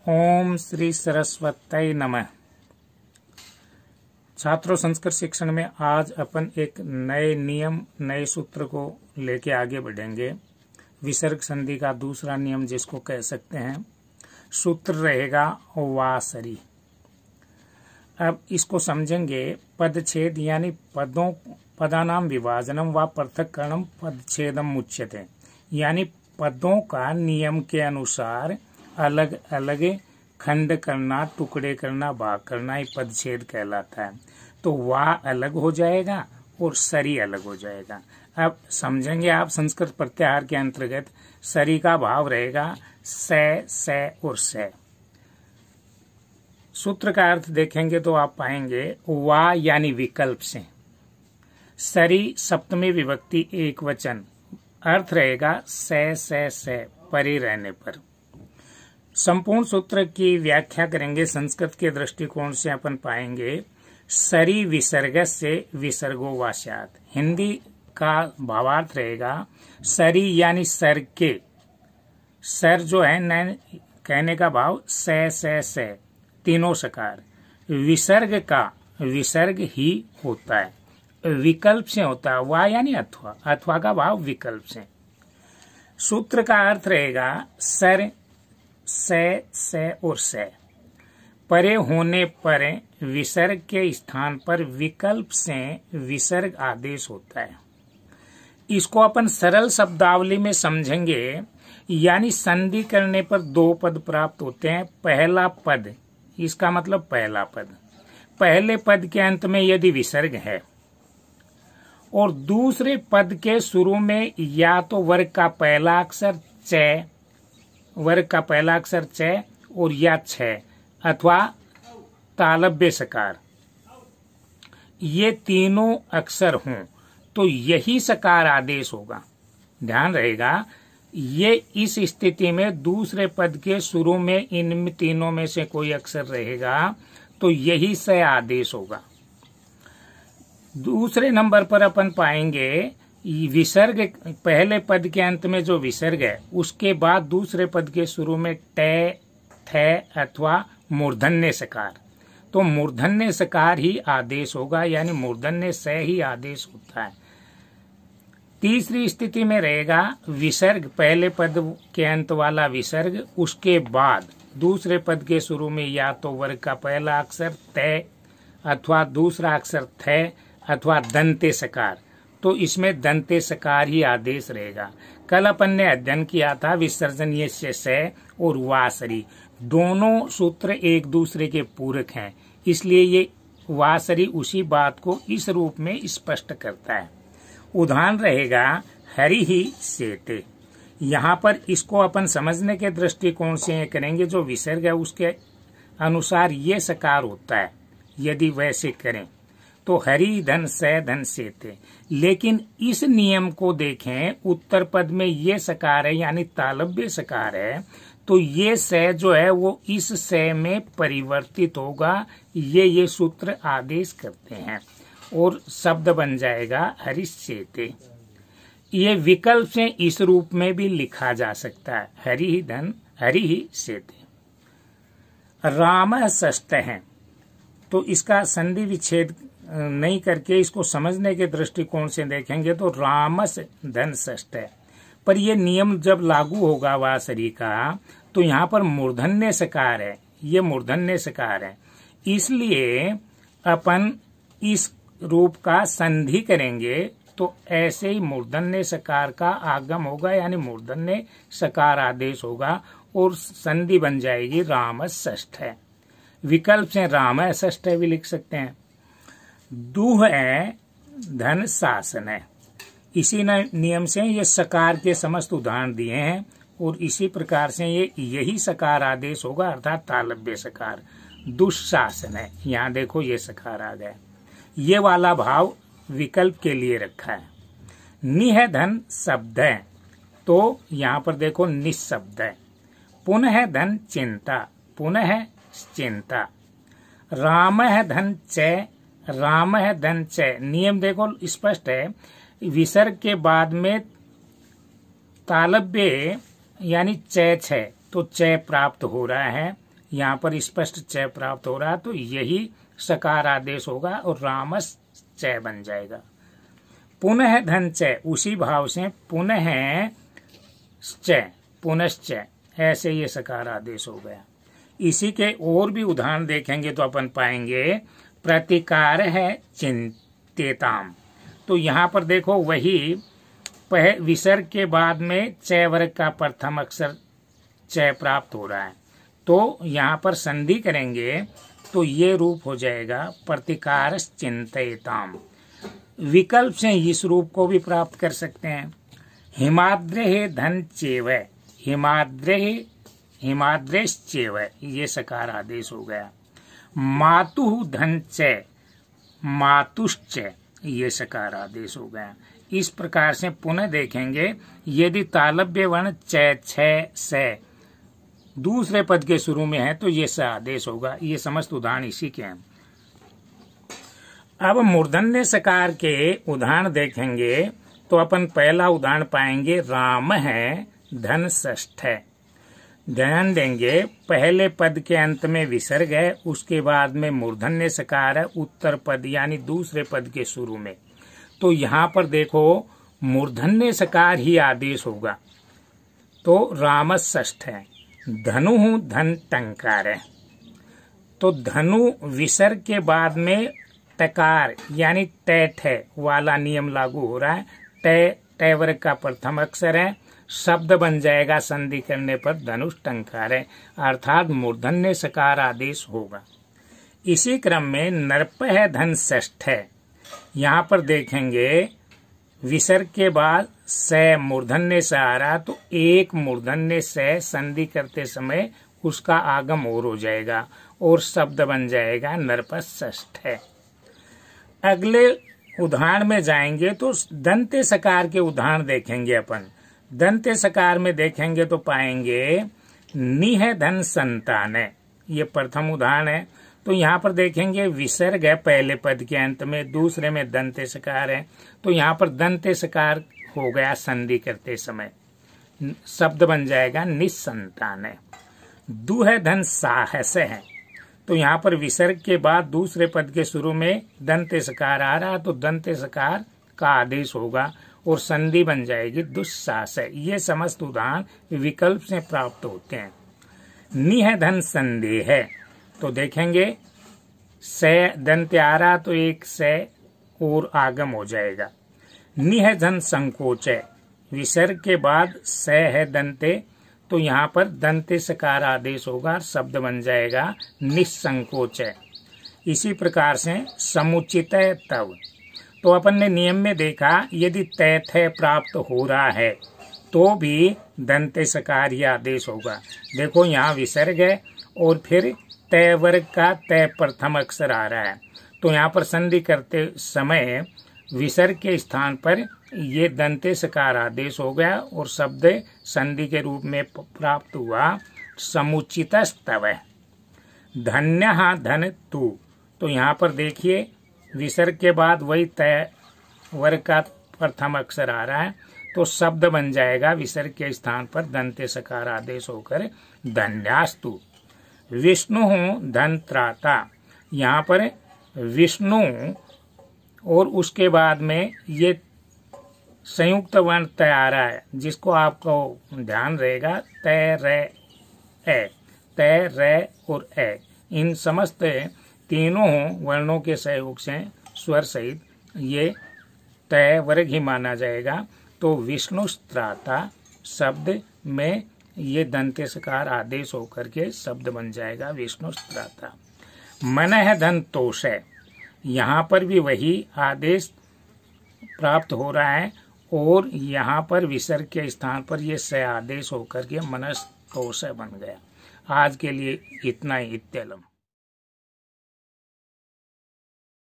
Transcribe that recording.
ओम श्री सरस्वती नमः। छात्रों, संस्कृत शिक्षण में आज अपन एक नए नियम, नए सूत्र को लेके आगे बढ़ेंगे। विसर्ग संधि का दूसरा नियम जिसको कह सकते हैं, सूत्र रहेगा वासरी। अब इसको समझेंगे। पदछेद यानी पदानाम विभाजनम व पृथक्करणम पदछेदम उच्यते, यानी पदों का नियम के अनुसार अलग अलग खंड करना, टुकड़े करना, भाग करना ही पदछेद कहलाता है। तो वाह अलग हो जाएगा और सरी अलग हो जाएगा। अब समझेंगे आप। संस्कृत प्रत्याहार के अंतर्गत सरी का भाव रहेगा से और से। सूत्र का अर्थ देखेंगे तो आप पाएंगे वा यानी विकल्प से, सरी सप्तमी विभक्ति एक वचन, अर्थ रहेगा से परे रहने पर। संपूर्ण सूत्र की व्याख्या करेंगे संस्कृत के दृष्टिकोण से। अपन पाएंगे सरी विसर्ग से विसर्गो वा स्यात्। हिंदी का भावार्थ रहेगा सरी यानी सर के, सर जो है न कहने का भाव से तीनों सकार। विसर्ग का विसर्ग ही होता है, विकल्प से होता है। वा यानी अथवा, अथवा का भाव विकल्प से। सूत्र का अर्थ रहेगा सर से और से, परे होने पर विसर्ग के स्थान पर विकल्प से विसर्ग आदेश होता है। इसको अपन सरल शब्दावली में समझेंगे, यानी संधि करने पर दो पद प्राप्त होते हैं। पहला पद, इसका मतलब पहला पद, पहले पद के अंत में यदि विसर्ग है और दूसरे पद के शुरू में या तो वर्ग का पहला अक्षर च, वर्ग का पहला अक्षर च और या छ अथवा तालव्य सकार, ये तीनों अक्षर हों तो यही सकार आदेश होगा। ध्यान रहेगा, ये इस स्थिति में दूसरे पद के शुरू में इन तीनों में से कोई अक्षर रहेगा तो यही से आदेश होगा। दूसरे नंबर पर अपन पाएंगे विसर्ग, पहले पद के अंत में जो विसर्ग है उसके बाद दूसरे पद के शुरू में टे, थे अथवा मूर्धन्य सकार, तो मूर्धन्य सकार ही आदेश होगा, यानी मूर्धन्य से ही आदेश होता है। तीसरी स्थिति में रहेगा विसर्ग, पहले पद के अंत वाला विसर्ग, उसके बाद दूसरे पद के शुरू में या तो वर्ग का पहला अक्षर ते अथवा दूसरा अक्षर थे अथवा दंते सकार, तो इसमें दंते सकार ही आदेश रहेगा। कल अपन ने अध्ययन किया था विसर्जनीय से और वासरी, दोनों सूत्र एक दूसरे के पूरक हैं, इसलिए ये वासरी उसी बात को इस रूप में स्पष्ट करता है। उदाहरण रहेगा हरि ही सेते। यहाँ पर इसको अपन समझने के दृष्टिकोण से करेंगे, जो विसर्ग है उसके अनुसार ये सकार होता है। यदि वैसे करें तो हरि धन से धन सेते, लेकिन इस नियम को देखें, उत्तर पद में ये सकार है यानी तालव्य सकार है, तो ये से जो है वो इस से में परिवर्तित होगा। ये सूत्र आदेश करते हैं और शब्द बन जाएगा हरिष्येते। ये विकल्प से इस रूप में भी लिखा जा सकता है, हरि ही धन हरि ही सेते। राम षष्ठ है, तो इसका संधि विच्छेद नहीं करके इसको समझने के दृष्टिकोण से देखेंगे तो रामस धन षष्ठ है। पर ये नियम जब लागू होगा वासरी का, तो यहाँ पर मूर्धन्य सकार है, ये मूर्धन्य सकार है, इसलिए अपन इस रूप का संधि करेंगे तो ऐसे ही मूर्धन्य सकार का आगम होगा, यानी मूर्धन्य सकार आदेश होगा और संधि बन जाएगी राम षष्ठ है। विकल्प से राम षष्ठ भी लिख सकते हैं। दुह है धन शासन है। इसी नियम से ये सकार के समस्त उदाहरण दिए हैं और इसी प्रकार से ये यही सकार आदेश होगा, अर्थात तालव्य सकार। दुशासन है, यहाँ देखो ये सकार आ गया, ये वाला भाव विकल्प के लिए रखा है। निह धन शब्द है, तो यहाँ पर देखो निशब्द है। पुनः धन चिंता, पुनः चिंता। राम है धन च, राम है धन च। नियम देखो स्पष्ट है, विसर्ग के बाद में तालव्य यानी च, तो च प्राप्त हो रहा है यहाँ पर स्पष्ट च प्राप्त हो रहा, तो यही सकार आदेश होगा और रामस च बन जाएगा। पुनः धन च, उसी भाव से पुनः च, पुनश्च, ऐसे ये सकार आदेश हो गया। इसी के और भी उदाहरण देखेंगे तो अपन पाएंगे प्रतिकार है चिंतेताम। तो यहाँ पर देखो वही विसर्ग के बाद में च वर्ग का प्रथम अक्षर च प्राप्त हो रहा है, तो यहाँ पर संधि करेंगे तो ये रूप हो जाएगा प्रतिकार चिंतेताम। विकल्प से इस रूप को भी प्राप्त कर सकते हैं। हिमाद्रेः धन चेव, हिमाद्रेश्चेव, ये सकार आदेश हो गया। मातुः धन च, मातुश्च, ये सकार आदेश हो गया। इस प्रकार से पुनः देखेंगे, यदि तालव्य वर्ण च, छ, से दूसरे पद के शुरू में है तो ये स आदेश होगा। ये समस्त उदाहरण इसी के हैं। अब मूर्धन्य सकार के उदाहरण देखेंगे तो अपन पहला उदाहरण पाएंगे राम है धन षष्ठ है। ध्यान देंगे, पहले पद के अंत में विसर्ग है, उसके बाद में मूर्धन्य सकार है उत्तर पद यानी दूसरे पद के शुरू में। तो यहाँ पर देखो मूर्धन्य सकार ही आदेश होगा, तो राम षष्ठ है। धनु धन टंकार है, तो धनु विसर्ग के बाद में टकार यानी टैठ है वाला नियम लागू हो रहा है। ट वर्ग का प्रथम अक्षर है, शब्द बन जाएगा संधि करने पर धनुष टंकार है, अर्थात मूर्धन्य सकार आदेश होगा। इसी क्रम में नरप है धन षष्ठ है। यहाँ पर देखेंगे विसर्ग के बाद स मूर्धन्य से आ रहा, तो एक मूर्धन्य से संधि करते समय उसका आगम और हो जाएगा और शब्द बन जाएगा नरप षष्ठ है। अगले उदाहरण में जाएंगे तो दंते सकार के उदाहरण देखेंगे अपन। दंते सकार में देखेंगे तो पाएंगे निह धन संतान है, ये प्रथम उदाहरण है। तो यहाँ पर देखेंगे विसर्ग है पहले पद के अंत में, दूसरे में दंते सकार है, तो यहाँ पर दंते सकार हो गया संधि करते समय, शब्द बन जाएगा निसंतान है। दुह धन साहस है, तो यहाँ पर विसर्ग के बाद दूसरे पद के शुरू में दंते सकार आ रहा, तो दंते सकार का आदेश होगा और संधि बन जाएगी दुस्साहस है। ये समस्त उदाहरण विकल्प से प्राप्त होते हैं। निह धन संदेह है, तो देखेंगे स दंते आ रहा तो एक स और आगम हो जाएगा। निह धन संकोच है, विसर्ग के बाद स है दंते, तो यहाँ पर दंते सकार आदेश होगा, शब्द बन जाएगा निसंकोच है। इसी प्रकार से समुचित है तब, तो अपन ने नियम में देखा यदि तैथ प्राप्त हो रहा है तो भी दंते सकार ही आदेश होगा। देखो यहाँ विसर्ग है और फिर तय वर्ग का तय प्रथम अक्षर आ रहा है, तो यहाँ पर संधि करते समय विसर्ग के स्थान पर ये दंते सकार आदेश हो गया और शब्द संधि के रूप में प्राप्त हुआ समुचित स्तव। धन्य धन तू, तो यहाँ पर देखिए विसर्ग के बाद वही तय वर्ग का प्रथम अक्षर आ रहा है, तो शब्द बन जाएगा विसर्ग के स्थान पर दंते सकार आदेश होकर धन्यास्तु। विष्णु धन त्राता, यहाँ पर विष्णु और उसके बाद में ये संयुक्त वर्ण तय आ रहा है, जिसको आपको ध्यान रहेगा तय रे और ए, इन समस्त तीनों वर्णों के सहयोग से स्वर सहित ये तय वर्ग ही माना जाएगा। तो विष्णु त्राता शब्द में ये दंते सकार आदेश होकर के शब्द बन जाएगा विष्णु त्राता। मन है धन तोष है, यहाँ पर भी वही आदेश प्राप्त हो रहा है और यहाँ पर विसर्ग के स्थान पर ये स आदेश होकर के मनस्तोष बन गया। आज के लिए इतना ही। इत्यलम।